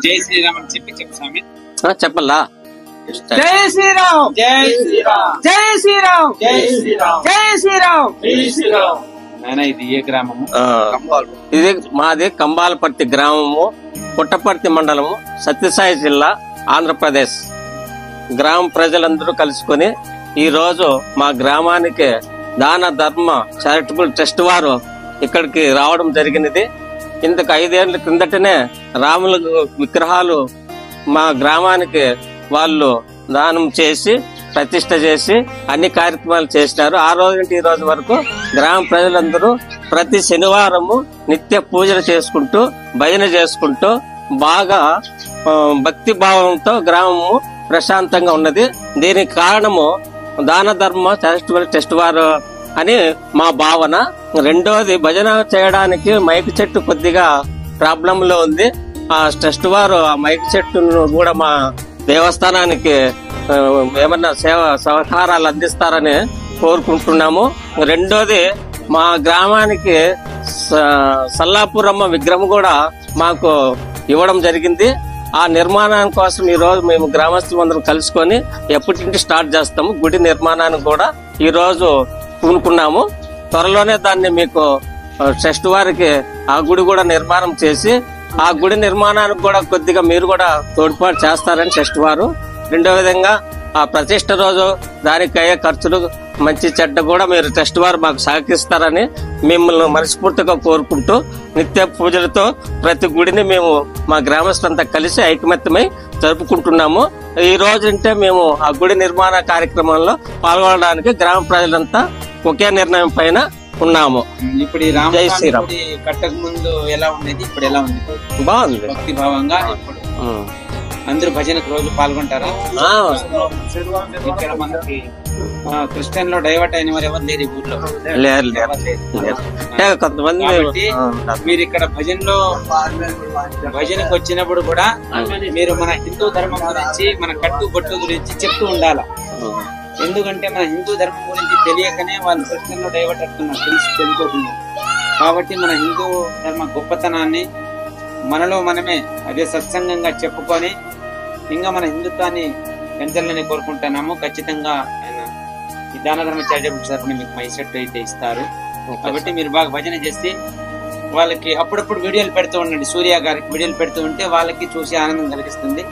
జై శ్రీరామ్ అని చెప్పు స్వామి. చెప్పల్లా. జై శ్రీరామ్, జై శ్రీరామ్, జై శ్రీరామ్, జై శ్రీరామ్, జై శ్రీరామ్, జై శ్రీరామ్. నాయనా ఇది ఏ గ్రామము? ఇది మాది కంబాలపర్తి గ్రామము, పుట్టపర్తి మండలము, సత్యసాయి జిల్లా, ఆంధ్రప్రదేశ్. గ్రామ ప్రజలందరూ కలుసుకొని ఈ రోజు మా గ్రామానికి దాన ధర్మ చారిటబుల్ ట్రస్ట్ వారు ఇక్కడికి రావడం జరిగినది. ఇంతకు 5 ఏళ్ల క్రిందటనే రాముల విగ్రహాలు మా గ్రామానికి వాళ్ళు దానం చేసి ప్రతిష్ట చేసి అన్ని కార్యక్రమాలు చేసినారు. ఆ రోజు నుండి ఈ రోజు వరకు గ్రామ ప్రజలందరూ ప్రతి శనివారము నిత్య పూజలు చేసుకుంటూ భజన చేసుకుంటూ బాగా భక్తి భావంతో గ్రామము ప్రశాంతంగా ఉన్నది. దీనికి కారణము దాన ధర్మ చారిటబుల్ ట్రస్ట్ వారు అని మా భావన. రెండోది, భజన చేయడానికి మైక్ చెట్టు కొద్దిగా ప్రాబ్లం లో ఉంది. ఆ ట్రస్ట్ వారు ఆ మైక్ చెట్టును కూడా మా దేవస్థానానికి ఏమన్నా సహకారాలు అందిస్తారని కోరుకుంటున్నాము. రెండోది, మా గ్రామానికి సల్లాపురమ్మ విగ్రహం కూడా మాకు ఇవ్వడం జరిగింది. ఆ నిర్మాణం కోసం ఈ రోజు మేము గ్రామస్తులందరం కలుసుకొని ఎప్పటి స్టార్ట్ చేస్తాము. గుడి నిర్మాణానికి కూడా ఈ రోజు పూనుకున్నాము. త్వరలోనే దాన్ని మీకు ట్రస్ట్ వారికి ఆ గుడి కూడా నిర్మాణం చేసి ఆ గుడి నిర్మాణానికి కూడా కొద్దిగా మీరు కూడా తోడ్పాటు చేస్తారని ట్రస్ట్ వారు. రెండో విధంగా ఆ ప్రతిష్ట రోజు దానికి అయ్యే ఖర్చులు మంచి చెడ్డ కూడా మీరు ట్రస్ట్ వారు మాకు సహకరిస్తారని మిమ్మల్ని మనస్ఫూర్తిగా కోరుకుంటూ నిత్య పూజలతో ప్రతి గుడిని మేము మా గ్రామస్తులంతా కలిసి ఐకమత్యమై జరుపుకుంటున్నాము. ఈ రోజు అంటే మేము ఆ గుడి నిర్మాణ కార్యక్రమంలో పాల్గొనడానికి గ్రామ ప్రజలంతా ఒకే నిర్ణయం పైన ఉన్నాము. ఇప్పుడు ఈ రామ కట్టక ముందు ఎలా ఉండేది, ఇప్పుడు ఎలా ఉంది? బాగుంది. భక్తి భావంగా ఇప్పుడు అందరూ భజనకు రోజు పాల్గొంటారా? ఇక్కడ మనకి క్రిస్టియన్ లో డైవర్ట్ అయిన వారు ఎవరు లేరు ఈ ఊర్లో. కొంతమంది మీరు ఇక్కడ భజనకు వచ్చినప్పుడు కూడా మీరు మన హిందూ ధర్మం గురించి, మన కట్టుబొట్టు గురించి చెప్తూ ఉండాలా. ఎందుకంటే మన హిందూ ధర్మం గురించి తెలియకనే వాళ్ళు క్రిస్టియన్ లో డైవర్ట్ అవుతున్నారు, తెలుసుకోకుండా. కాబట్టి మన హిందూ ధర్మ గొప్పతనాన్ని మనలో మనమే అదే సత్సంగంగా చెప్పుకొని ఇంకా మన హిందుత్వాన్ని పెంచాలని కోరుకుంటున్నాము. ఖచ్చితంగా ఆయన ఈ దాన ధర్మ చారిటబుల్ తరఫున మీకు మై సెట్ అయితే ఇస్తారు. కాబట్టి మీరు బాగా భజన చేసి వాళ్ళకి అప్పుడప్పుడు వీడియోలు పెడుతూ ఉండండి. సూర్య గారికి వీడియోలు పెడుతూ ఉంటే వాళ్ళకి చూసి ఆనందం కలిగిస్తుంది.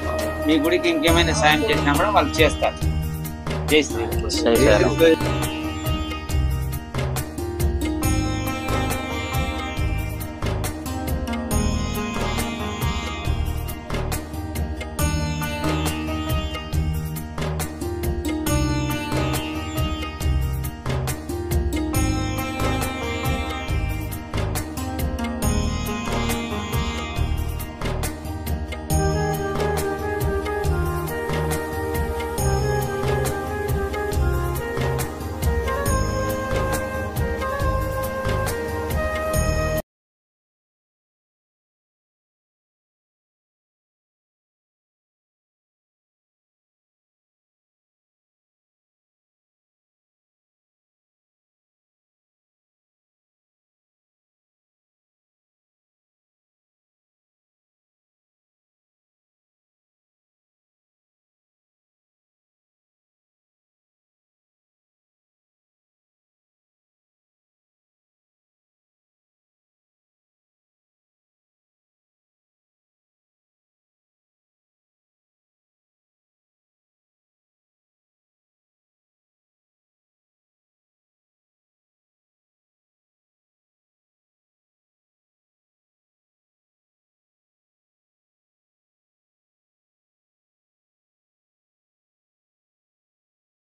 మీ గుడికి ఇంకేమైనా సాయం చేసినా కూడా వాళ్ళు చేస్తారు. జై శ్రీరామ్.